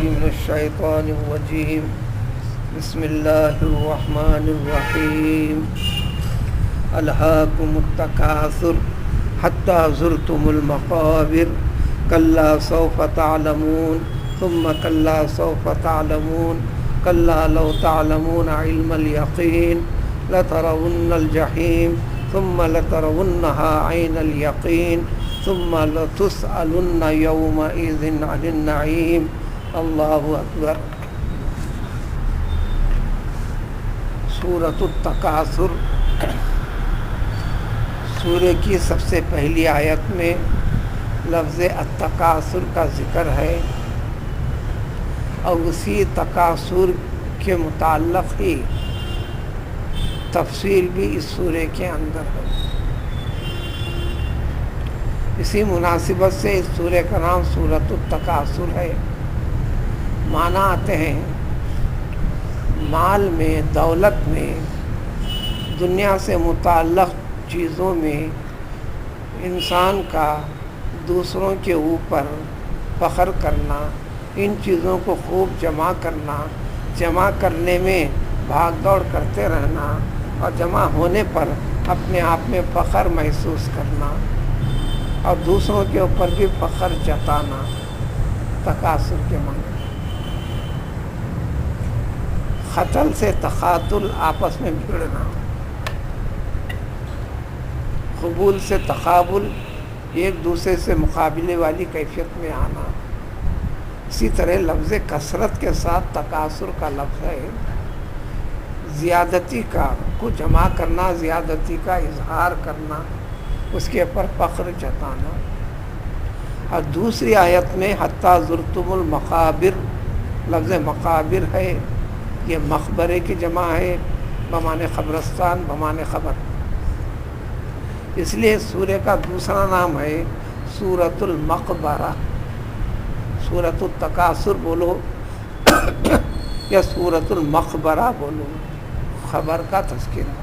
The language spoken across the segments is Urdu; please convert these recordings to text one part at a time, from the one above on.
من الشیطان الرجیم بسم اللہ الرحمن الرحیم الہاکم التکاثر حتی زرتم المقابر کلا سوف تعلمون ثم کلا سوف تعلمون کلا لو تعلمون علم الیقین لترون الجحیم ثم لترونها عین الیقین ثم لتسألن یومئذ عن النعیم. اللہ اکبر. سورۃ التکاثر سورہ کی سب سے پہلی آیت میں لفظ التکاثر کا ذکر ہے اور اسی تکاثر کے متعلق ہی تفصیل بھی اس سورہ کے اندر ہے. اسی مناسبت سے اس سورہ کا نام سورۃ التکاثر ہے. معنی آتے ہیں مال میں، دولت میں، دنیا سے متعلق چیزوں میں انسان کا دوسروں کے اوپر فخر کرنا، ان چیزوں کو خوب جمع کرنا، جمع کرنے میں بھاگ دوڑ کرتے رہنا اور جمع ہونے پر اپنے آپ میں فخر محسوس کرنا اور دوسروں کے اوپر بھی فخر جتانا تکاثر کے معنی. خطل سے تخاطل، آپس میں بھیڑنا، قبول سے تقابل، ایک دوسرے سے مقابلے والی کیفیت میں آنا. اسی طرح لفظ کثرت کے ساتھ تکاثر کا لفظ ہے زیادتی کا کو جمع کرنا، زیادتی کا اظہار کرنا، اس کے اوپر فخر جتانا. اور دوسری آیت میں حتی زرتم المقابر، لفظ مقابر ہے، یہ مقبرے کی جمع ہے بمعنی قبرستان، بمعنی خبر. اس لیے سورہ کا دوسرا نام ہے سورۃ المقبرہ. سورۃ التکاثر بولو یا سورۃ المقبرہ بولو، خبر کا تذکرہ.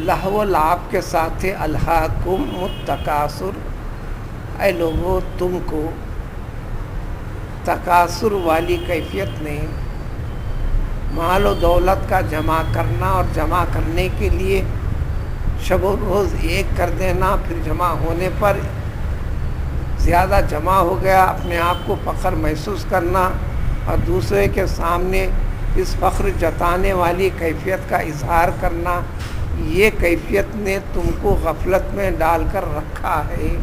لہو و لعب کے ساتھ الہاکم التکاثر، اے لوگو تم کو تکاثر والی کیفیت نے مال و دولت کا جمع کرنا اور جمع کرنے کے لیے شب و روز ایک کر دینا، پھر جمع ہونے پر زیادہ جمع ہو گیا، اپنے آپ کو فخر محسوس کرنا اور دوسرے کے سامنے اس فخر جتانے والی کیفیت کا اظہار کرنا. یہ کیفیت نے تم کو غفلت میں ڈال کر رکھا ہے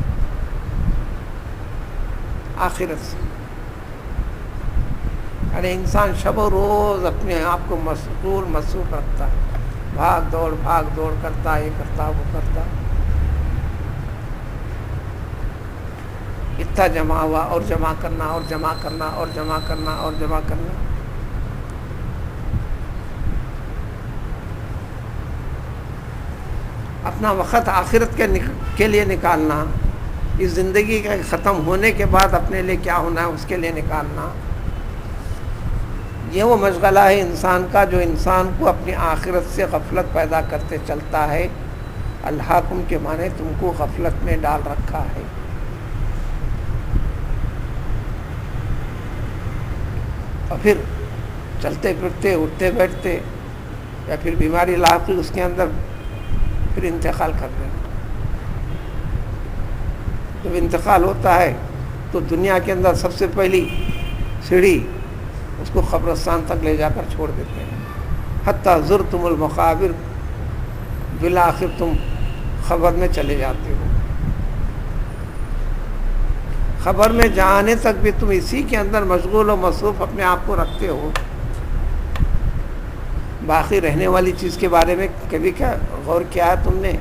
آخرت سے. یعنی انسان شب و روز اپنے آپ کو مشغول مصروف رکھتا ہے، بھاگ دوڑ کرتا، یہ کرتا وہ کرتا. اتنا جمع ہوا اور جمع کرنا اور جمع کرنا اور جمع کرنا اور جمع کرنا. اپنا وقت آخرت کے لیے نکالنا، اس زندگی کے ختم ہونے کے بعد اپنے لیے کیا ہونا ہے اس کے لیے نکالنا، یہ وہ مشغلہ ہے انسان کا جو انسان کو اپنی آخرت سے غفلت پیدا کرتے چلتا ہے. الہاکم کے معنی تم کو غفلت میں ڈال رکھا ہے. اور پھر چلتے پھرتے، اٹھتے بیٹھتے یا پھر بیماری لاحقی اس کے اندر پھر انتقال کر دینا. جب انتقال ہوتا ہے تو دنیا کے اندر سب سے پہلی سیڑھی اس کو قبرستان تک لے جا کر چھوڑ دیتے ہیں. حتی زرتم المقابر، بالآخر تم خبر میں چلے جاتے ہو. خبر میں جانے تک بھی تم اسی کے اندر مشغول و مصروف اپنے آپ کو رکھتے ہو. باقی رہنے والی چیز کے بارے میں کبھی کیا غور کیا ہے تم نے؟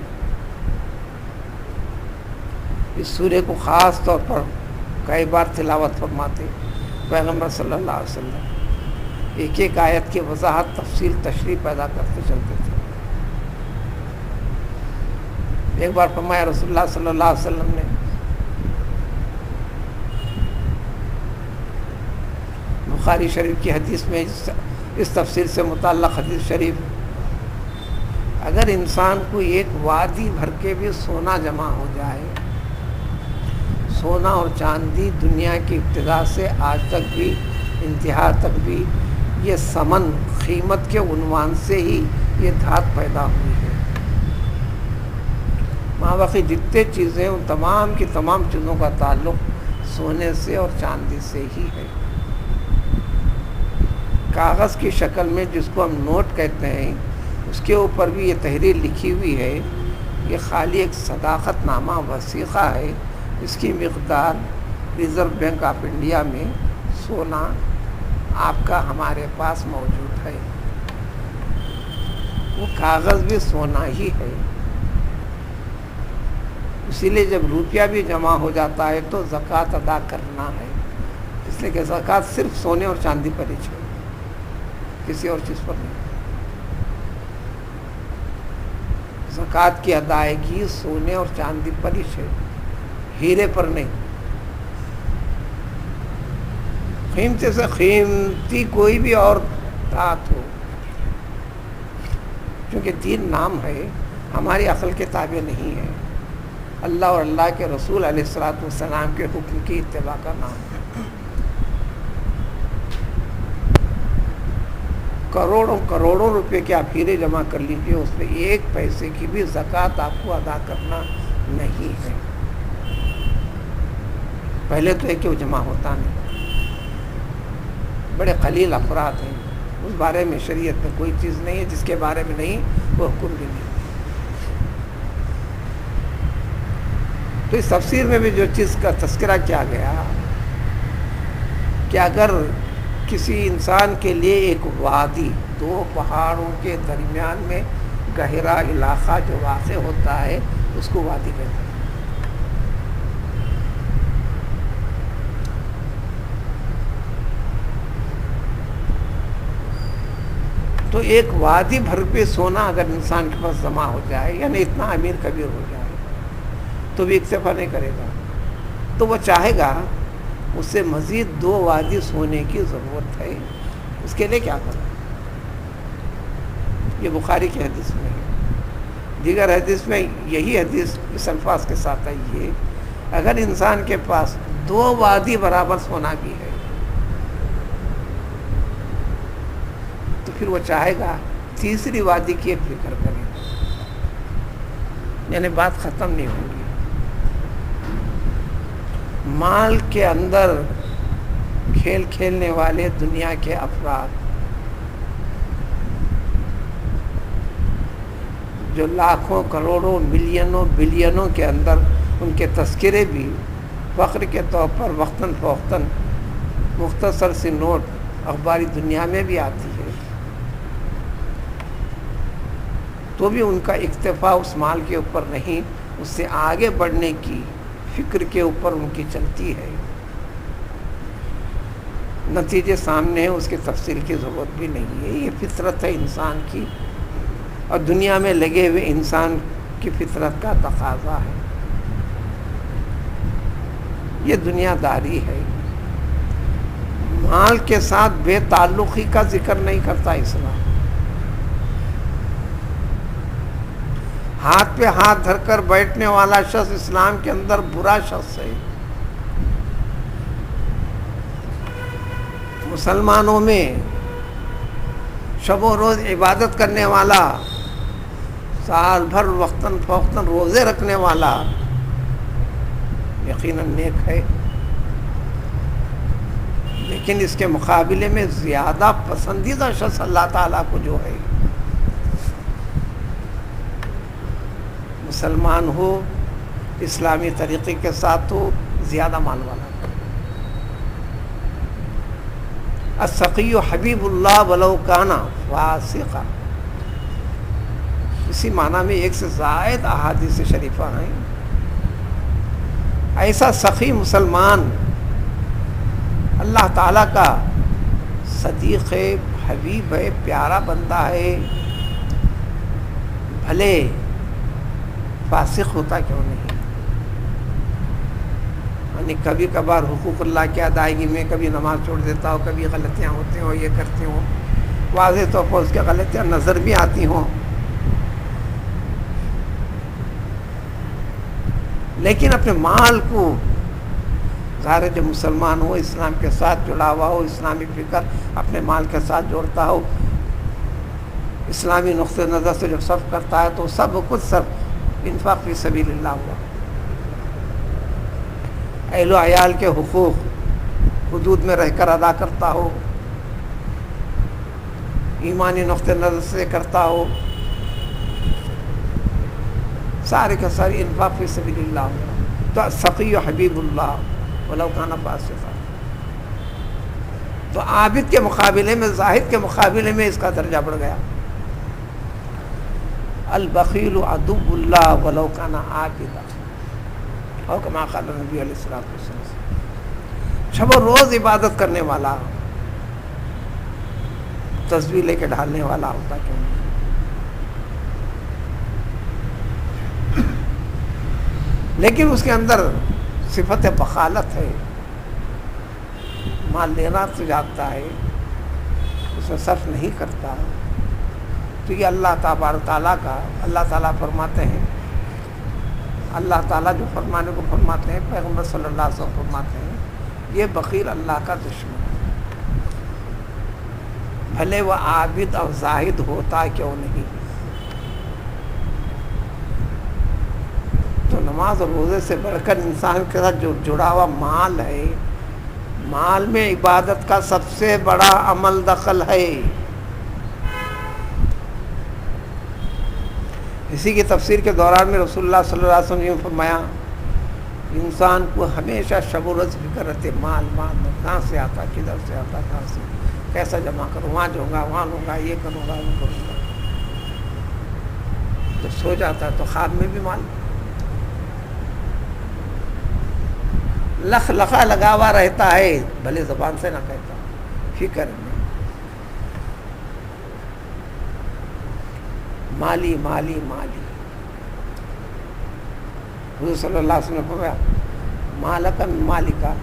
اس سورہ کو خاص طور پر کئی بار تلاوت فرماتے پیغمبر صلی اللہ علیہ وسلم، ایک ایک آیت کی وضاحت، تفصیل، تشریح پیدا کرتے چلتے تھے. ایک بار فرمایا رسول اللہ صلی اللہ علیہ وسلم نے، بخاری شریف کی حدیث میں اس تفسیر سے متعلق حدیث شریف، اگر انسان کو ایک وادی بھر کے بھی سونا جمع ہو جائے سونا اور چاندی دنیا کی ابتدا سے آج تک بھی انتہا تک بھی یہ ثمن قیمت کے عنوان سے ہی یہ دھات پیدا ہوئی ہے۔ مابقی جتنے چیزیں ان تمام کی تمام چیزوں کا تعلق سونے سے اور چاندی سے ہی ہے۔ کاغذ کی شکل میں جس کو ہم نوٹ کہتے ہیں اس کے اوپر بھی یہ تحریر لکھی ہوئی ہے، یہ خالی ایک صداقت نامہ وثیقہ ہے۔ اس کی مقدار ریزرو بینک آف انڈیا میں سونا آپ کا ہمارے پاس موجود ہے، وہ کاغذ بھی سونا ہی ہے۔ اسی لیے جب روپیہ بھی جمع ہو جاتا ہے تو زکوٰۃ ادا کرنا ہے، اس لیے کہ زکوٰۃ صرف سونے اور چاندی پر ہی ہے، کسی اور چیز پر نہیں۔ زکوٰۃ کی ادائیگی سونے اور چاندی پر ہی ہے، ہیرے پر نہیں۔ قیمتی سے قیمتی کوئی بھی اور دھات ہو، کیونکہ دین نام ہے، ہماری عقل کے تابع نہیں ہے، اللہ اور اللہ کے رسول علیہ الصلوۃ والسلام کے حکم کی اتباع کا نام ہے۔ کروڑوں کروڑوں روپے کے آپ ہیرے جمع کر لیجیے، اس میں ایک پیسے کی بھی زکوٰۃ آپ کو ادا کرنا نہیں ہے۔ پہلے تو ہے کہ وہ جمع ہوتا نہیں، بڑے قلیل افراد ہیں، اس بارے میں شریعت میں کوئی چیز نہیں ہے، جس کے بارے میں نہیں وہ حکم بھی نہیں۔ تو اس تفسیر میں بھی جو چیز کا تذکرہ کیا گیا کہ اگر کسی انسان کے لیے ایک وادی، دو پہاڑوں کے درمیان میں گہرا علاقہ جو واقع ہوتا ہے اس کو وادی کہتے ہیں۔ تو ایک وادی بھر پہ سونا اگر انسان کے پاس جمع ہو جائے، یعنی اتنا امیر کبیر ہو جائے، تو بھی اکتفا نہیں کرے گا، تو وہ چاہے گا اس سے مزید 2 وادی سونے کی ضرورت ہے، اس کے لیے کیا کریں؟ یہ بخاری کی حدیث میں ہے، دیگر حدیث میں یہی حدیث اس الفاظ کے ساتھ ہے، یہ اگر انسان کے پاس 2 وادی برابر سونا بھی ہے تو پھر وہ چاہے گا تیسری وادی کی ایک فکر کرے، یعنی بات ختم نہیں ہوگی۔ مال کے اندر کھیل کھیلنے والے دنیا کے افراد جو لاکھوں کروڑوں ملینوں بلینوں کے اندر ان کے تذکرے بھی فخر کے طور پر وقتاً فوقتاً مختصر سی نوٹ اخباری دنیا میں بھی آتی ہے، تو بھی ان کا اکتفا اس مال کے اوپر نہیں، اس سے آگے بڑھنے کی فکر کے اوپر ان کی چلتی ہے۔ نتیجے سامنے ہیں، اس کی تفصیل کی ضرورت بھی نہیں ہے، یہ فطرت ہے انسان کی، اور دنیا میں لگے ہوئے انسان کی فطرت کا تقاضا ہے، یہ دنیا داری ہے۔ مال کے ساتھ بے تعلقی کا ذکر نہیں کرتا اسلام، ہاتھ پہ ہاتھ دھر کر بیٹھنے والا شخص اسلام کے اندر برا شخص ہے۔ مسلمانوں میں شب و روز عبادت کرنے والا، سال بھر وقتاً فوقتاً روزے رکھنے والا یقیناً نیک ہے، لیکن اس کے مقابلے میں زیادہ پسندیدہ شخص اللہ تعالیٰ کو جو ہے، مسلمان ہو، اسلامی طریقے کے ساتھ ہو، زیادہ مال والا۔ السقی حبیب اللہ ولو کان فاسقا، اسی معنی میں 1 سے زائد احادیث شریفہ ہیں۔ ایسا سخی مسلمان اللہ تعالیٰ کا صدیق ہے، حبیب ہے، پیارا بندہ ہے، بھلے فاسق ہوتا کیوں نہیں، یعنی کبھی کبھار حقوق اللہ کی ادائیگی میں کبھی نماز چھوڑ دیتا ہو، کبھی غلطیاں ہوتی ہوں، یہ کرتی ہوں، واضح طور پر اس کی غلطیاں نظر بھی آتی ہوں، لیکن اپنے مال کو ظاہر ہے جب مسلمان ہو، اسلام کے ساتھ جڑا ہوا ہو، اسلامی فکر اپنے مال کے ساتھ جوڑتا ہو، اسلامی نقطۂ نظر سے جو صرف کرتا ہے تو سب کچھ صرف انفاق فی سبیل اللہ ہوا. اہل و عیال کے حقوق حدود میں رہ کر ادا کرتا ہو، ایمانی نقطۂ نظر سے کرتا ہو، سارے کے سارے انفاق فی سبیل اللہ ہوا. تو سقی و حبیب اللہ ولو کان فاسقا. تو عابد کے مقابلے میں، زاہد کے مقابلے میں اس کا درجہ بڑھ گیا. البخیل عدو اللہ ولو کان عابدا، اور کما قال نبی علیہ الصلوۃ والسلام، شب و روز عبادت کرنے والا، تسبیح لے کے ڈھالنے والا ہوتا کیوں نہیں. لیکن اس کے اندر صفت بخالت ہے، مال لینا تو جانتا ہے، اس میں صرف نہیں کرتا. تو یہ اللہ تبارک تعالیٰ کا، اللہ تعالیٰ فرماتے ہیں، اللہ تعالیٰ جو فرمانے کو فرماتے ہیں، پیغمبر صلی اللہ علیہ وسلم فرماتے ہیں، یہ بخیل اللہ کا دشمن ہے، بھلے وہ عابد اور زاہد ہوتا کیوں نہیں. تو نماز اور روزے سے بڑھ کر انسان کے ساتھ جو جڑا ہوا مال ہے، مال میں عبادت کا سب سے بڑا عمل دخل ہے. اسی کی تفسیر کے دوران میں رسول اللہ صلی اللہ علیہ وسلم نے فرمایا، انسان کو ہمیشہ شب و روز فکر رہتے، مال کہاں سے آتا، کدھر سے آتا، کہاں سے، کیسا جمع کروں، وہاں جاؤں گا، وہاں لوں گا، یہ کروں گا، وہ کروں گا. تو سو جاتا ہے تو خواب میں بھی مال، لخ لخا لگا ہوا رہتا ہے، بھلے زبان سے نہ کہتا، فکر میں مالی مالی مالی. حضور صلی اللہ علیہ وسلم نے فرمایا، مالکا من مالکا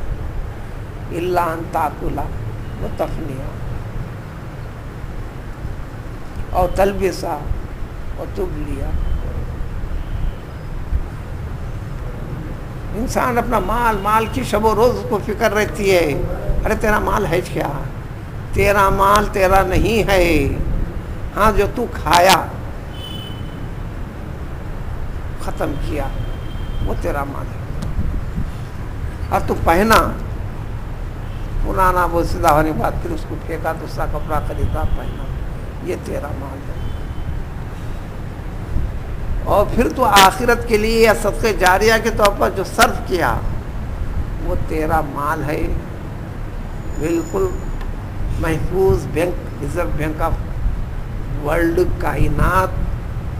الا ان تاکلا وتفنیا اور تلبسا اور تبلیا. انسان اپنا مال کی شب و روز کو فکر رہتی ہے. ارے تیرا مال ہے کیا؟ تیرا مال تیرا نہیں ہے. ہاں جو تو کھایا، ختم کیا، وہ تیرا مال ہے. اور تو پہنا، پرانا وہ سیدھا ہونے کے بعد پھر اس کو پھینکا، دوسرا کپڑا خریدا پہنا، یہ تیرا مال ہے. اور پھر تو آخرت کے لیے یا صدقہ جاریہ کے طور پر جو صرف کیا، وہ تیرا مال ہے، بالکل محفوظ. Bank, reserve bank of world کائنات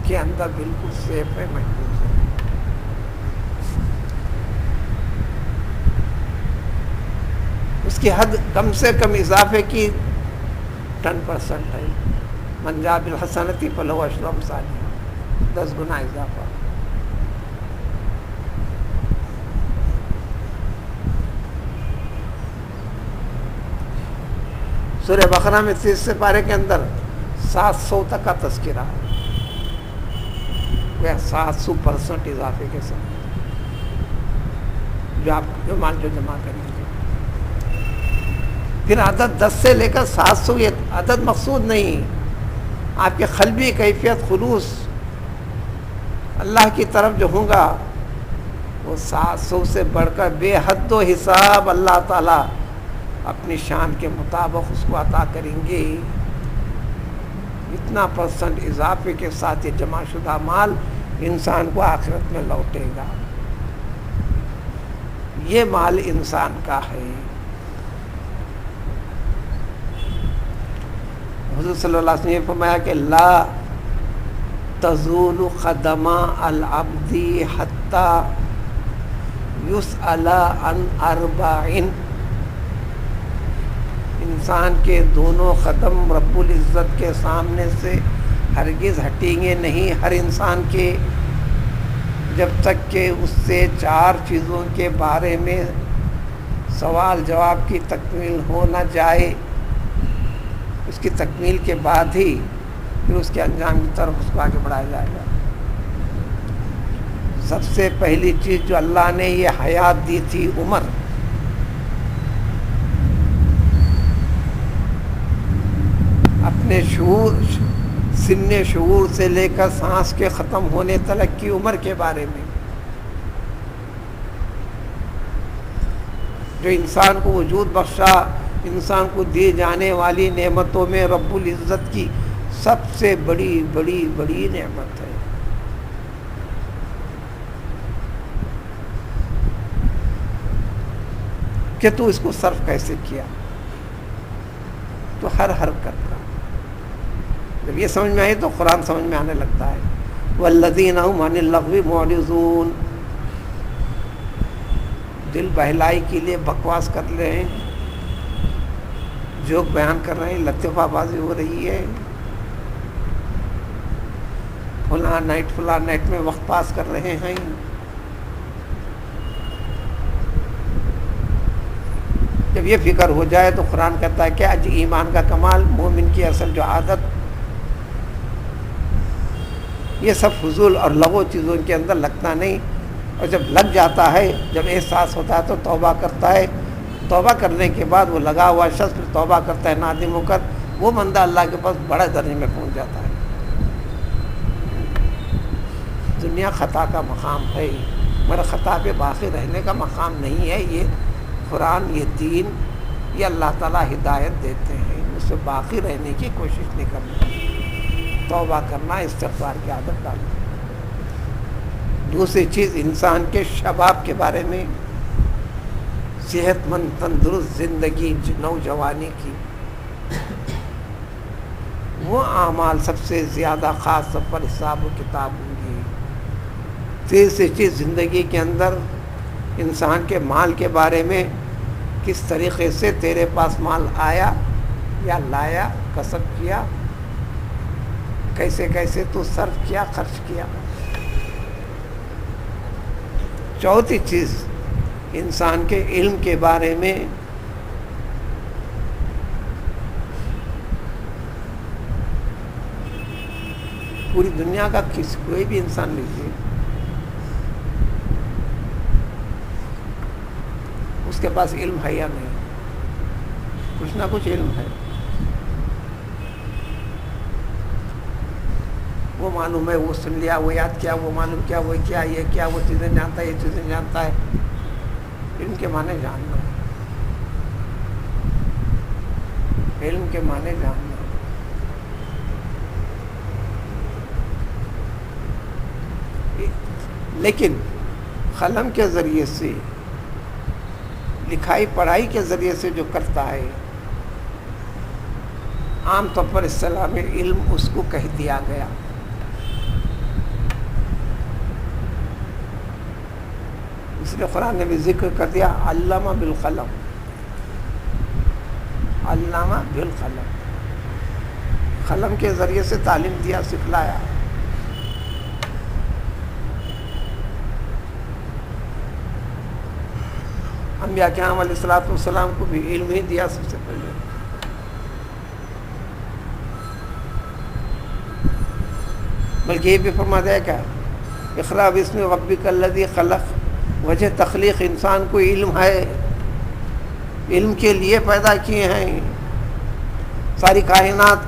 کے اندر بالکل سیف ہے، محفوظ ہے. اس کی حد کم سے کم اضافے کی 10% ہے. من جاء بالحسنۃ فلہ عشر امثالها، 10 گنا اضافہ. سورہ بقرہ میں 30 پارے کے اندر 700 تک کا تذکرہ ہے، 700% اضافے کے ساتھ جو آپ جو مال جو جمع کریں گے. پھر عدد 10 سے لے کر 700، یہ عدد مقصود نہیں. آپ کے قلبی کیفیت، خلوص اللہ کی طرف جو ہوں گا، وہ 700 سے بڑھ کر بے حد و حساب اللہ تعالیٰ اپنی شان کے مطابق اس کو عطا کریں گے. اتنا % اضافے کے ساتھ یہ جمع شدہ مال انسان کو آخرت میں لوٹے گا. یہ مال انسان کا ہے. حضور صلی اللہ علیہ وسلم نے فرمایا کہ لا تزول قدم العبد حتی یسأل عن 4. انسان کے دونوں قدم رب العزت کے سامنے سے ہرگز ہٹیں گے نہیں، ہر انسان کے، جب تک کہ اس سے 4 چیزوں کے بارے میں سوال جواب کی تکمیل ہو نہ جائے. اس کی تکمیل کے بعد ہی پھر اس کے انجام کی طرف اس کو آگے بڑھایا جائے گا. سب سے پہلی چیز جو اللہ نے یہ حیات دی تھی، عمر، سن شعور سے لے کر سانس کے ختم ہونے تلک کی عمر کے بارے میں، جو انسان کو وجود بخشا، انسان کو دی جانے والی نعمتوں میں رب العزت کی سب سے بڑی بڑی بڑی نعمت ہے۔ کہ تو اس کو صرف کیسے کیا، تو ہر حرکت کا جب یہ سمجھ میں آئے تو قرآن سمجھ میں آنے لگتا ہے۔ والذین هم عن اللغو معرضون، دل بہلائی کے لیے بکواس کر رہے ہیں، جوک بیان کر رہے ہیں، لطیفہ بازی ہو رہی ہے، فلاں نائٹ میں وقت پاس کر رہے ہیں۔ جب یہ فکر ہو جائے تو قرآن کہتا ہے کہ اج ایمان کا کمال، مومن کی اصل جو عادت، یہ سب فضول اور لغو چیزوں کے اندر لگتا نہیں، اور جب لگ جاتا ہے، جب احساس ہوتا ہے تو توبہ کرتا ہے۔ توبہ کرنے کے بعد وہ لگا ہوا شخص پھر توبہ کرتا ہے نادم ہو کر، وہ بندہ اللہ کے پاس بڑے درجے میں پہنچ جاتا ہے۔ دنیا خطا کا مقام ہے، مگر خطا پہ باقی رہنے کا مقام نہیں ہے۔ یہ قرآن، یہ دین، یہ اللہ تعالیٰ ہدایت دیتے ہیں، اس سے باقی رہنے کی کوشش نہیں کرنا، توبہ کرنا، استغفار کی عادت ڈالنا۔ دوسری چیز انسان کے شباب کے بارے میں، صحت مند تندرست زندگی نوجوانی کی، وہ اعمال سب سے زیادہ خاص طور پر حساب و کتاب ہوں گی۔ تیسری چیز زندگی کے اندر انسان کے مال کے بارے میں، کس طریقے سے تیرے پاس مال آیا یا لایا، کسب کیا، کیسے کیسے تو صرف کیا، خرچ کیا۔ چوتھی چیز انسان کے علم کے بارے میں، پوری دنیا کا کوئی بھی انسان لیجیے، اس کے پاس علم ہے یا نہیں، کچھ نہ کچھ علم ہے، وہ معلوم ہے، وہ سن لیا، وہ یاد کیا، وہ معلوم کیا، وہ کیا، یہ کیا، وہ چیزیں جانتا ہے، یہ چیزیں جانتا ہے۔ علم کے معنی جاننا، علم کے معنی جاننا۔ لیکن قلم کے ذریعے سے، لکھائی پڑھائی کے ذریعے سے جو کرتا ہے، عام طور پر اصطلاح میں علم اس کو کہہ دیا گیا۔ اس لیے قرآن نے بھی ذکر کر دیا، علامہ بالقلم، علامہ بالقلم، قلم کے ذریعے سے تعلیم دیا، سکھلایا۔ انبیاء کرام علیہ الصلوۃ والسلام کو بھی علم ہی دیا سب سے پہلے۔ بلکہ یہ بھی فرما دیا کیا، اقرأ باسم ربک الذی خلق، وجہ تخلیق انسان کو علم ہے، علم کے لیے پیدا کیے ہیں، ساری کائنات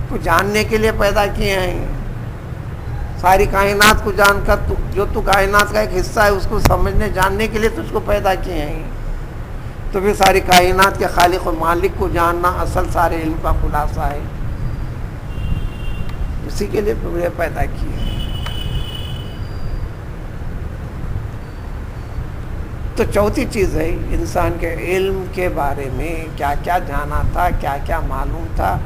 کو جاننے کے لیے پیدا کیے ہیں، ساری کائنات کو جان کر جو تو کائنات کا ایک حصہ ہے اس کو سمجھنے جاننے کے لیے تجھ کو پیدا کیے ہیں، تو پھر ساری کائنات کے خالق و مالک کو جاننا اصل سارے علم کا خلاصہ ہے، اسی کے لیے تمہیں پیدا کیے ہیں۔ تو چوتھی چیز ہے انسان کے علم کے بارے میں، کیا کیا جانا تھا، کیا کیا معلوم تھا،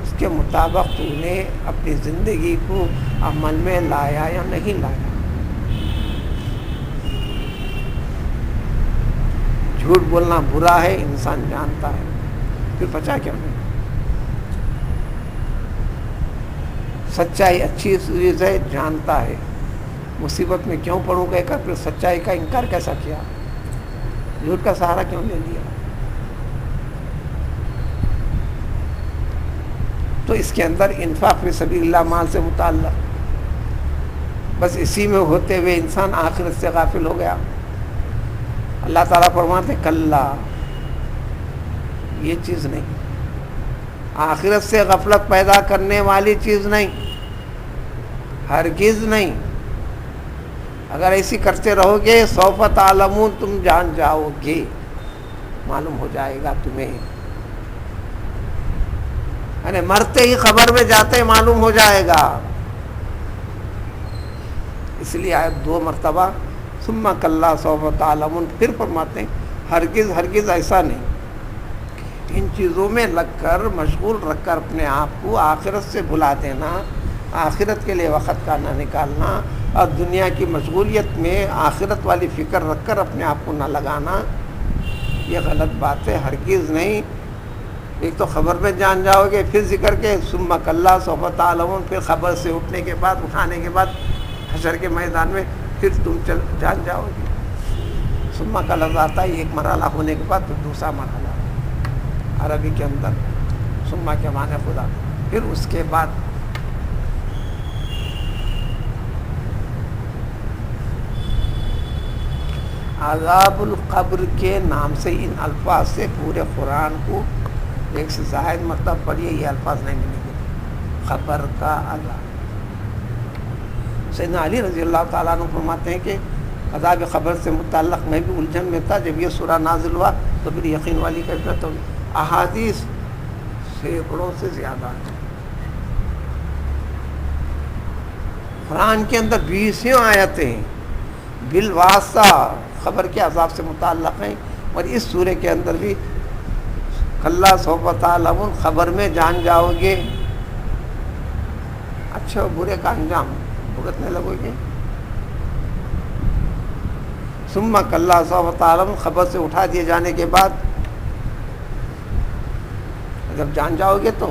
اس کے مطابق تو نے اپنی زندگی کو عمل میں لایا یا نہیں لایا۔ جھوٹ بولنا برا ہے، انسان جانتا ہے، پھر بچا کیوں نہیں؟ سچائی اچھی چیز ہے، جانتا ہے، مصیبت میں کیوں پڑوں کہہ کر پھر سچائی کا انکار کیسا کیا، جھوٹ کا سہارا کیوں لے لیا؟ تو اس کے اندر انفاق فی سبیل اللہ مال سے متعلق، بس اسی میں ہوتے ہوئے انسان آخرت سے غافل ہو گیا۔ اللہ تعالیٰ فرماتے کلا، یہ چیز نہیں، آخرت سے غفلت پیدا کرنے والی چیز نہیں، ہرگز نہیں۔ اگر ایسی کرتے رہو گے سوف تعلمون، تم جان جاؤ گے، معلوم ہو جائے گا تمہیں، یعنی مرتے ہی خبر میں جاتے معلوم ہو جائے گا۔ اس لیے آیت 2 مرتبہ ثم کلا سوف تعلمون، پھر فرماتے ہیں ہرگز ہرگز ایسا نہیں۔ ان چیزوں میں لگ کر مشغول رکھ کر اپنے آپ کو آخرت سے بھلا دینا، آخرت کے لیے وقت کا نہ نکالنا، اور دنیا کی مشغولیت میں آخرت والی فکر رکھ کر اپنے آپ کو نہ لگانا، یہ غلط بات ہے، ہرگز نہیں۔ ایک تو خبر میں جان جاؤ گے، پھر ذکر کے ثم کلا سوف تعلمون، پھر خبر سے اٹھنے کے بعد، اٹھانے کے بعد حشر کے میدان میں پھر تم جان جاؤ گے۔ ثم کا لفظ آتا ہے ایک مرحلہ ہونے کے بعد پھر دوسرا مرحلہ، عربی کے اندر ثم کے معنی خدا، پھر اس کے بعد۔ عذاب القبر کے نام سے ان الفاظ سے پورے قرآن کو ایک سے زائد مطلب پڑھیے، یہ الفاظ نہیں ملیں گے، خبر کا عذاب۔ سیدنا علی رضی اللہ تعالیٰ عنہ فرماتے ہیں کہ عذاب قبر سے متعلق میں بھی الجھن میں تھا، جب یہ سورہ نازل ہوا تو پھر یقین والی کیفیت ہوگی۔ احادیث سینکڑوں سے زیادہ ہیں، قرآن کے اندر 20 آیتیں بالواسطہ خبر کے عذاب سے متعلق ہیں، اور اس سورے کے اندر بھی کلا سوف تعلمون، خبر میں جان جاؤ گے، اچھے اور برے کا انجام بھگتنے لگو گے۔ ثم کلا سوف تعلمون، خبر سے اٹھا دیے جانے کے بعد جب جان جاؤ گے تو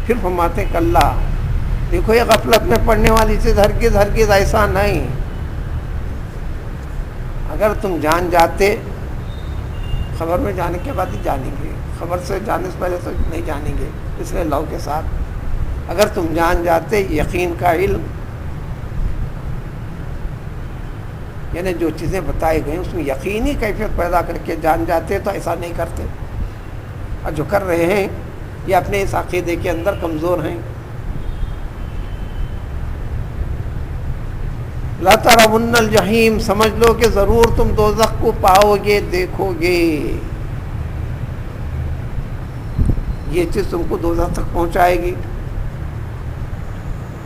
پھر فرماتے کلا، دیکھو یہ غفلت میں پڑنے والی چیز، ہرگز ہرگز ایسا نہیں۔ اگر تم جان جاتے، خبر میں جانے کے بعد ہی جانیں گے، خبر سے جانے سے پہلے تو نہیں جانیں گے، اس لیے لو کے ساتھ اگر تم جان جاتے یقین کا علم، یعنی جو چیزیں بتائی گئیں اس میں یقینی کیفیت پیدا کر کے جان جاتے تو ایسا نہیں کرتے، اور جو کر رہے ہیں یہ اپنے اس عقیدے کے اندر کمزور ہیں۔ لَتَرَوُنَّ الْجَحِيمَ، سمجھ لو کہ ضرور تم دوزخ کو پاؤ گے، دیکھو گے، یہ چیز تم کو دوزخ تک پہنچائے گی۔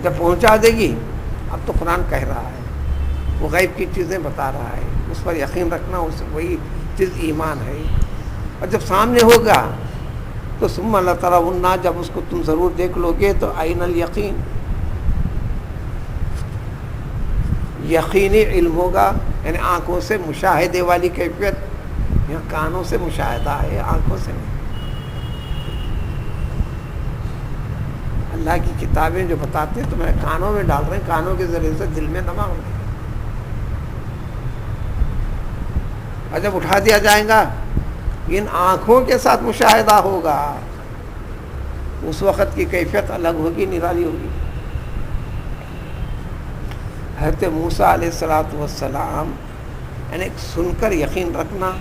جب پہنچا دے گی، اب تو قرآن کہہ رہا ہے، وہ غیب کی چیزیں بتا رہا ہے، اس پر یقین رکھنا، اس وہی چیز ایمان ہے۔ اور جب سامنے ہوگا تو ثم لَتَرَوُنَّ، جب اس کو تم ضرور دیکھ لو گے تو عین الیقین، یقینی علم ہوگا، یعنی آنکھوں سے مشاہدے والی کیفیت، یہاں کانوں سے مشاہدہ ہے، آنکھوں سے نہیں۔ اللہ کی کتابیں جو بتاتے ہیں تو میں کانوں میں ڈال رہے ہیں، کانوں کے ذریعے سے دل میں دماغ میں، اور جب اٹھا دیا جائے گا ان آنکھوں کے ساتھ مشاہدہ ہوگا، اس وقت کی کیفیت الگ ہوگی، نرالی ہوگی۔ حضرت موسیٰ علیہ السلام، یعنی سن کر یقین رکھنا،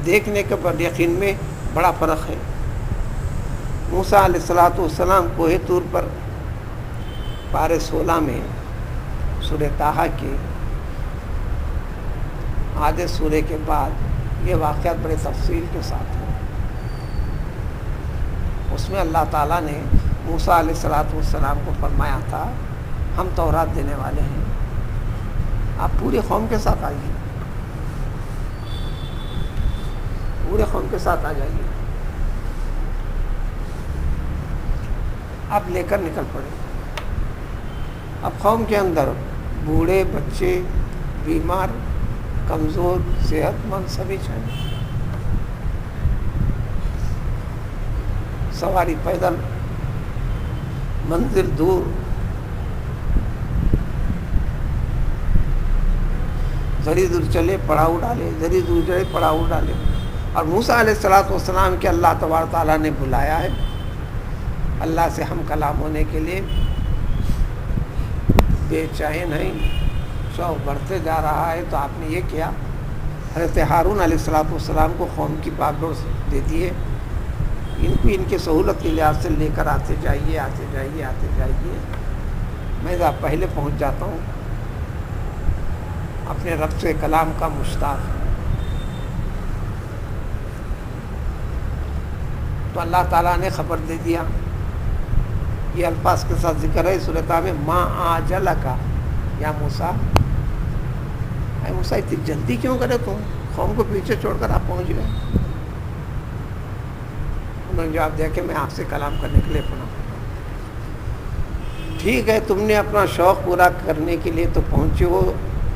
دیکھنے کے پر یقین میں بڑا فرق ہے۔ موسیٰ علیہ السلام کوہ طور پر پارے 16 میں سورہ طٰہٰ کے آدھے سورے کے بعد یہ واقعات بڑے تفصیل کے ساتھ ہیں۔ اس میں اللہ تعالیٰ نے موسیٰ علیہ السلام کو فرمایا تھا ہم تورات دینے والے ہیں، آپ پوری قوم کے ساتھ آئیے، پورے قوم کے ساتھ آ جائیے، آپ لے کر نکل پڑے۔ اب قوم کے اندر بوڑھے، بچے، بیمار، کمزور، صحت مند سبھی چاہیے، سواری پیدل، منزل دور، ذری دور چلے پڑاؤ ڈالے، ذری دور چلے پڑاؤ ڈالے۔ اور موسیٰ علیہ السلام کے اللہ تبارک تعالیٰ نے بلایا ہے اللہ سے ہم کلام ہونے کے لیے، بے چین ہیں، شوق بڑھتے جا رہا ہے، تو آپ نے یہ کیا، حضرت ہارون علیہ السلام کو قوم کی باغ ڈور دے دیے، ان کو ان کی سہولت کے لحاظ سے لے کر آتے جائیے آتے جائیے آتے جائیے. میں ذرا پہلے پہنچ جاتا ہوں، اپنے رب سے کلام کا مشتاق. تو اللہ تعالیٰ نے خبر دے دیا. یہ الفاظ کے ساتھ ذکر ہے سورۃ میں، ما آجلک یا موسیٰ، اے موسیٰ اتنی جلدی کیوں کرے تم، قوم کو پیچھے چھوڑ کر آپ پہنچ گئے. انہوں نے جواب دیا کہ میں آپ سے کلام کرنے کے لیے پڑھا. ٹھیک ہے، تم نے اپنا شوق پورا کرنے کے لیے تو پہنچے ہو،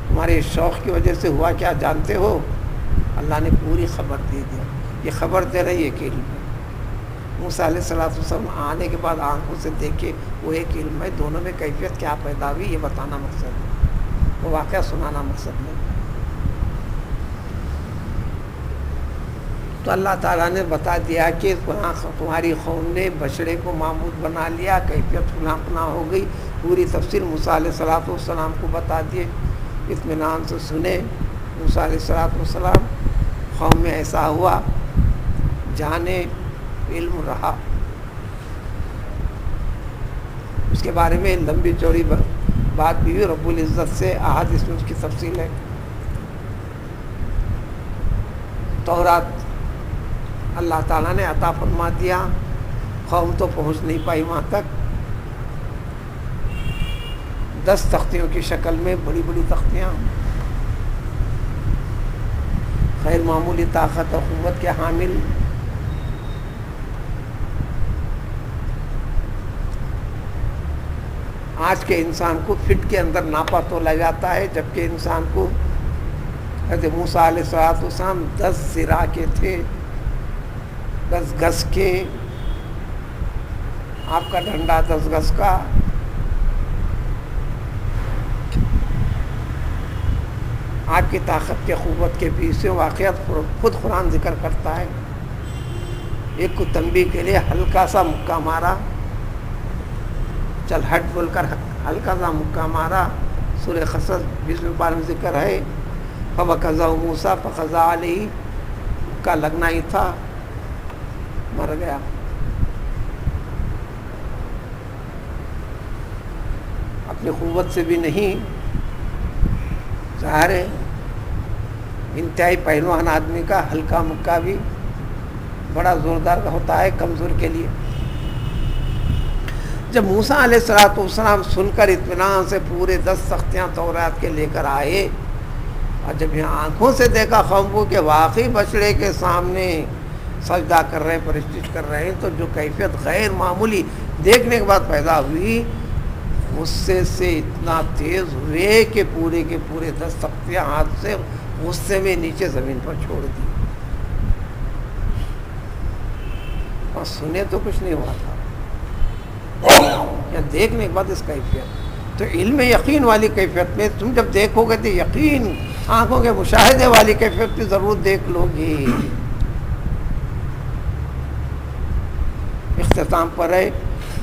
تمہارے شوق کی وجہ سے ہوا کیا جانتے ہو؟ اللہ نے پوری خبر دے دی. یہ خبر دے رہی ہے کہ علم ہے. موسیٰ علیہ السلام آنے کے بعد آنکھوں سے دیکھے وہ ایک علم ہے، دونوں میں کیفیت کیا پیدا ہوئی یہ بتانا مقصد ہے، وہ واقعہ سنانا مقصد نہیں. تو اللہ تعالیٰ نے بتا دیا کہ تمہاری قوم نے بچڑے کو معبود بنا لیا، کیفیت فلاں فلاں ہو گئی. پوری تفصیل موسیٰ علیہ السلام کو بتا دیے. اطمینان سے سنے. موسیٰ علیہ السلام قوم میں ایسا ہوا، جانے علم رہا. اس کے بارے میں لمبی چوڑی بات بھی ہوئی. رب العزت سے احادیث میں اس کی تفصیل ہے. تورات اللہ تعالیٰ نے عطا فرما دیا، قوم تو پہنچ نہیں پائی وہاں تک. 10 تختیوں کی شکل میں بڑی بڑی تختیاں، غیر معمولی طاقت و قوت کے حامل. آج کے انسان کو فٹ کے اندر ناپا تولا جاتا ہے، جبکہ انسان کو حضرت موسیٰ علیہ السلام 10 ذراع کے تھے، 10 گز کے. آپ کا ڈنڈا 10 گز کا. آپ کی طاقت کے قوت کے پیچھے واقعات خود قرآن ذکر کرتا ہے. ایک کو تنبیہ کے لیے ہلکا سا مکہ مارا، چل ہٹ بول کر ہلکا سا مکہ مارا. سورہ قصص 20 پارے میں ذکر ہے. فَوَكَزَهُ مُوسَىٰ فَقَضَىٰ عَلَيْهِ، کا لگنا ہی تھا، مر گیا. اپنی قوت سے بھی نہیں، ظاہر ہے انتہائی پہلوان آدمی کا ہلکا مکہ بھی بڑا زوردار ہوتا ہے کمزور کے لیے. جب موسیٰ علیہ السلام سن کر اطمینان سے پورے 10 تختیاں تورات کے لے کر آئے، اور جب یہاں آنکھوں سے دیکھا قوم کو کہ واقعی بچڑے کے سامنے سجدہ کر رہے ہیں، پرستش کر رہے ہیں، تو جو کیفیت غیر معمولی دیکھنے کے بعد پیدا ہوئی، غصے سے اتنا تیز ہوئے کہ پورے کے پورے 10 تختیاں ہاتھ سے غصے میں نیچے زمین پر چھوڑ دی. اور سنے تو کچھ نہیں ہوا تھا، یا دیکھنے کے بعد اس کیفیت. تو علم یقین والی کیفیت میں تم جب دیکھو گے تو یقین آنکھوں کے مشاہدے والی کیفیت بھی ضرور دیکھ لو گے. اختتام پر ہے،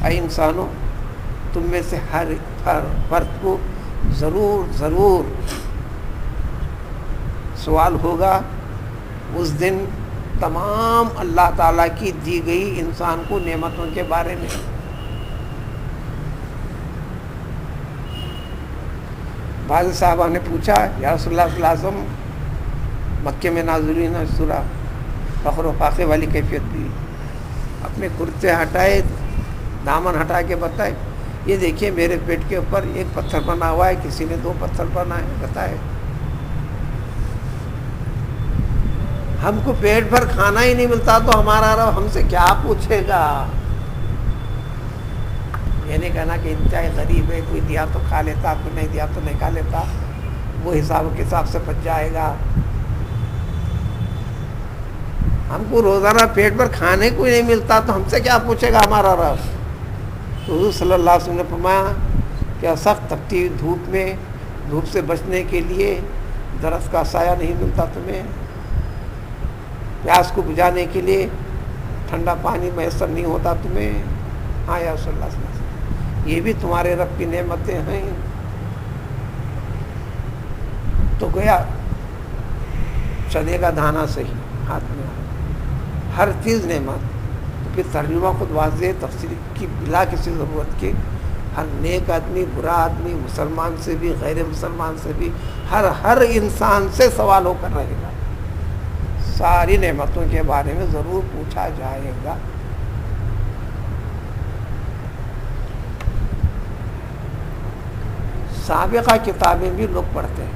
اے انسانوں، تم میں سے ہر فرد کو ضرور سوال ہوگا. اس دن تمام اللہ تعالیٰ کی دی گئی انسان کو نعمتوں کے بارے میں. بعض صحابہ نے پوچھا، یا رسول اللہ صلی اللہ علیہ وسلم، مکے میں نازل ہوئی نا سورہ فخر و فاقے والی کیفیت بھی. اپنے کرتے ہٹائے، دامن ہٹا کے بتائے، یہ دیکھیے میرے پیٹ کے اوپر ایک پتھر بنا ہوا ہے، کسی نے 2 پتھر بنائے. بتائے ہم کو پیٹ بھر کھانا ہی نہیں ملتا تو ہمارا رب ہم سے کیا پوچھے گا. یہ نہیں کہنا کہ انتہائی غریب ہے، کوئی دیا تو کھا لیتا، کوئی نہیں دیا تو نہیں کھا لیتا، وہ حساب کتاب سے بچ جائے گا. ہم کو روزانہ پیٹ پر کھانے کو نہیں ملتا تو ہم سے کیا پوچھے گا ہمارا رب. تو حضور صلی اللہ علیہ وسلم نے فرمایا کہ سخت تپتی دھوپ میں، دھوپ سے بچنے کے لیے درخت کا سایہ نہیں ملتا تمہیں، پیاس کو بجھانے کے لیے ٹھنڈا پانی میسر نہیں ہوتا تمہیں. ہاں یا رسول اللہ صلی اللہ علیہ وسلم، یہ بھی تمہارے رب کی نعمتیں ہیں. تو گیا چنے کا دانا صحیح ہاتھ میں، ہر چیز نعمت. تو پھر ترجمہ خود واضح تفسیر کی بلا کسی ضرورت کے ہر نیک آدمی، برا آدمی، مسلمان سے بھی، غیر مسلمان سے بھی، ہر انسان سے سوال ہو کر رہے گا، ساری نعمتوں کے بارے میں ضرور پوچھا جائے گا۔ سابقہ کتابیں بھی لوگ پڑھتے ہیں،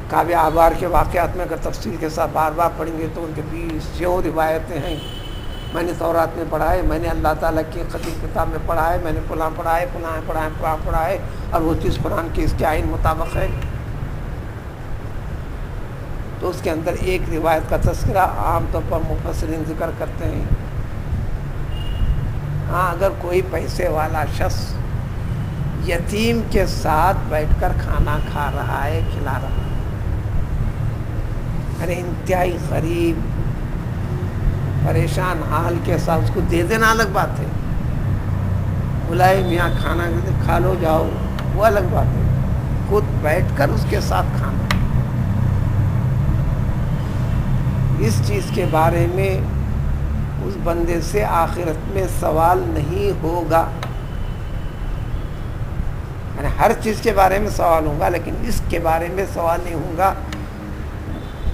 کعبہ احبار کے واقعات میں اگر تفصیل کے ساتھ بار بار پڑھیں گے تو ان کے 20 روایتیں ہیں، میں نے تورات میں پڑھا ہے، میں نے اللہ تعالیٰ کی قدیم کتاب میں پڑھا ہے، میں نے فلاں پڑھا ہے، فلاں پڑھا ہے، اور وہ چیز قرآن کے اس کے آئین مطابق ہے، تو اس کے اندر ایک روایت کا تذکرہ عام طور پر مفسرین ذکر کرتے ہیں۔ ہاں، اگر کوئی پیسے والا شخص یتیم کے ساتھ بیٹھ کر کھانا کھا رہا ہے، کھلا رہا ہے، یعنی انتہائی غریب پریشان حال کے ساتھ، اس کو دے دینا الگ بات ہے، بلائے میاں کھانا کھا لو جاؤ، وہ الگ بات ہے، خود بیٹھ کر اس کے ساتھ کھانا، اس چیز کے بارے میں اس بندے سے آخرت میں سوال نہیں ہوگا، یعنی ہر چیز کے بارے میں سوال ہوگا لیکن اس کے بارے میں سوال نہیں ہوگا۔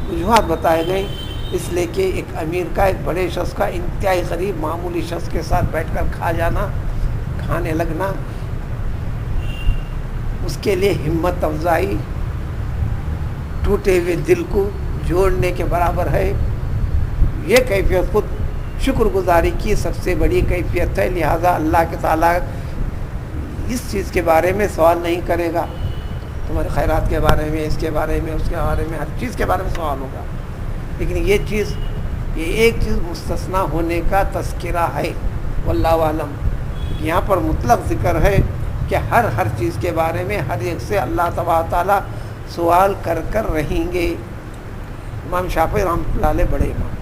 وجوہات بتائے گئے، اس لیے کہ ایک امیر کا، ایک بڑے شخص کا انتہائی غریب معمولی شخص کے ساتھ بیٹھ کر کھا جانا، کھانے لگنا، اس کے لیے ہمت افزائی، ٹوٹے ہوئے دل کو جوڑنے کے برابر ہے۔ یہ کیفیت خود شکر گزاری کی سب سے بڑی کیفیت ہے، لہذا اللہ کے تعالیٰ اس چیز کے بارے میں سوال نہیں کرے گا، تمہارے خیرات کے بارے میں، اس کے بارے میں، اس کے بارے میں، ہر چیز کے بارے میں سوال ہوگا، لیکن یہ ایک چیز مستثنیٰ ہونے کا تذکرہ ہے، واللہ اعلم۔ یہاں پر مطلق ذکر ہے کہ ہر چیز کے بارے میں ہر ایک سے اللہ تبارک تعالیٰ سوال کر رہیں گے۔ امام شافعی رحمۃ اللہ علیہ بڑے امام،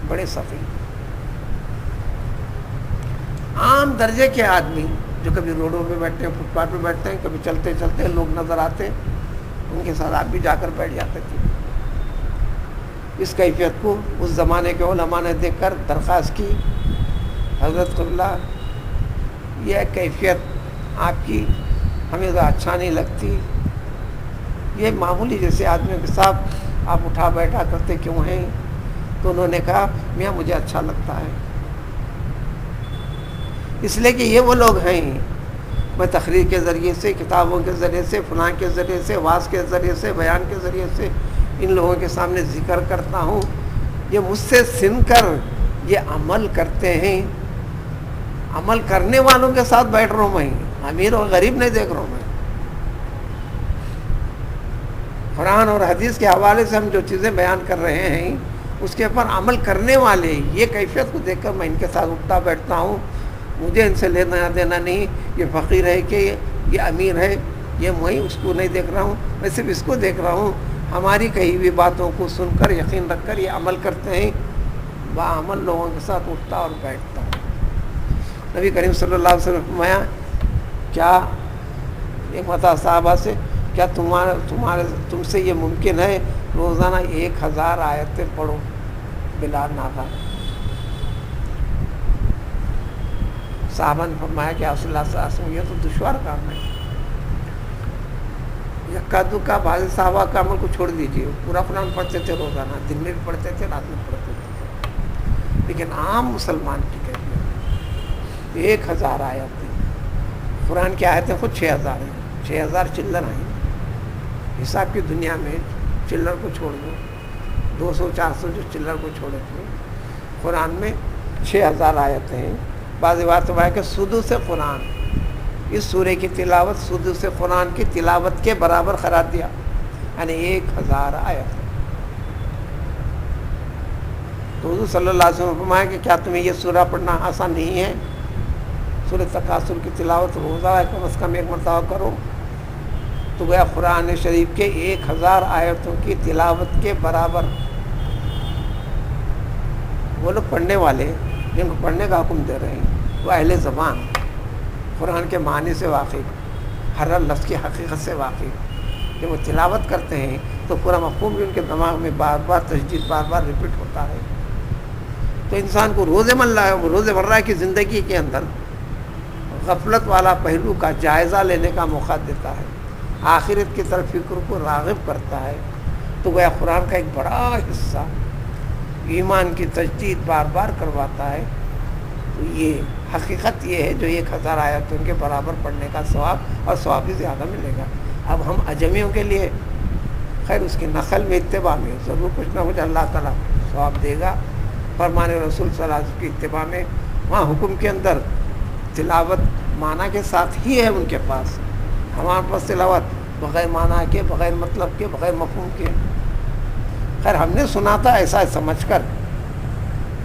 بڑے فقیہ، عام درجے کے آدمی جو کبھی روڈوں پہ بیٹھتے ہیں، فٹ پاتھ پہ بیٹھتے ہیں، کبھی چلتے چلتے لوگ نظر آتے ہیں، ان کے ساتھ آپ بھی جا کر بیٹھ جاتے تھے۔ اس کیفیت کو اس زمانے کے علماء نے دیکھ کر درخواست کی، حضرت قبلہ یہ کیفیت آپ کی ہمیں اچھا نہیں لگتی، یہ معمولی جیسے آدمیوں کے ساتھ آپ اٹھا بیٹھا کرتے کیوں ہیں؟ تو انہوں نے کہا میاں مجھے اچھا لگتا ہے، اس لیے کہ یہ وہ لوگ ہیں، میں تقریر کے ذریعے سے، کتابوں کے ذریعے سے، فلاں کے ذریعے سے، واعظ کے ذریعے سے، بیان کے ذریعے سے ان لوگوں کے سامنے ذکر کرتا ہوں، یہ مجھ سے سن کر یہ عمل کرتے ہیں، عمل کرنے والوں کے ساتھ بیٹھ رہا ہوں، میں امیر اور غریب نہیں دیکھ رہا ہوں، میں قرآن اور حدیث کے حوالے سے ہم جو چیزیں بیان کر رہے ہیں اس کے اوپر عمل کرنے والے، یہ کیفیت کو دیکھ کر میں ان کے ساتھ اٹھتا بیٹھتا ہوں، مجھے ان سے لینا دینا نہیں، یہ فقیر ہے کہ یہ امیر ہے، یہ میں اس کو نہیں دیکھ رہا ہوں، میں صرف اس کو دیکھ رہا ہوں، ہماری کہی ہوئی باتوں کو سن کر یقین رکھ کر یہ عمل کرتے ہیں، باعمل لوگوں کے ساتھ اٹھتا اور بیٹھتا ہوں۔ نبی کریم صلی اللہ علیہ وسلم فرمایا، کیا ایک مرتبہ صحابہ سے، کیا تم سے یہ ممکن ہے روزانہ 1000 آیتیں پڑھو بلا ناغہ؟ صحابہ نے فرمایا کہ رسول اللہ صلی اللہ علیہ وسلم یہ تو دشوار کام ہے، یکا دکا بعض صحابہ کا عمل کو چھوڑ دیجیے، پورا قرآن پڑھتے تھے روزانہ، دن میں بھی پڑھتے تھے، رات میں پڑھتے تھے، لیکن عام مسلمان کی کیفیت 1000 آیتیں، قرآن کی آیتیں خود 6000 ہیں، 6000 چلر ہیں، حساب کی دنیا میں چلر کو چھوڑ دو، 200-400 جو چلر کو چھوڑے تھے، قرآن میں 6000 آیتیں ہیں۔ بعض بات ہے کہ سدوس قرآن، اس سورے کی تلاوت سدوس قرآن کی تلاوت کے برابر قرار دیا، یعنی 1000 آیت۔ تو حضور صلی اللہ علیہ وسلم نے فرمایا کہ کیا تمہیں یہ سورہ پڑھنا آسان نہیں ہے؟ سورہ تکاثر کی تلاوت روزہ کم از کم 1 مرتبہ کرو، تو گویا قرآن شریف کے 1000 آیتوں کی تلاوت کے برابر۔ وہ لوگ پڑھنے والے جن کو پڑھنے کا حکم دے رہے ہیں وہ اہل زبان، قرآن کے معنی سے واقف، ہر لفظ کی حقیقت سے واقف، جب وہ تلاوت کرتے ہیں تو پورا مفہوم بھی ان کے دماغ میں بار بار تجدید بار بار ریپیٹ ہوتا ہے. تو انسان کو روزمرہ کی زندگی کے اندر غفلت والا پہلو کا جائزہ لینے کا موقع دیتا ہے، آخرت کی طرف فکر کو راغب کرتا ہے. تو گویا قرآن کا ایک بڑا حصہ ایمان کی تجدید بار بار کرواتا ہے. تو یہ حقیقت یہ ہے جو 1000 آیتوں کے برابر پڑھنے کا ثواب، اور ثواب بھی زیادہ ملے گا. اب ہم اجمیوں کے لیے خیر اس کی نقل میں اتباع میں ضرور کچھ نہ کچھ اللہ تعالیٰ ثواب دے گا. فرمان رسول صلی اللہ علیہ وسلم کی اتباع میں وہاں حکم کے اندر تلاوت معنی کے ساتھ ہی ہے ان کے پاس. ہمارے پاس تلاوت بغیر معنی کے، بغیر مطلب کے، بغیر مفہوم کے. خیر ہم نے سنا تھا ایسا سمجھ کر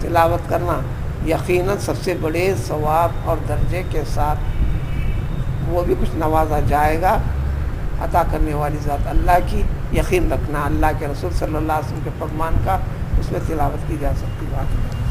تلاوت کرنا یقیناً سب سے بڑے ثواب اور درجے کے ساتھ وہ بھی کچھ نوازا جائے گا. عطا کرنے والی ذات اللہ کی یقین رکھنا، اللہ کے رسول صلی اللہ علیہ وسلم کے فرمان کا، اس میں تلاوت کی جا سکتی بات ہے.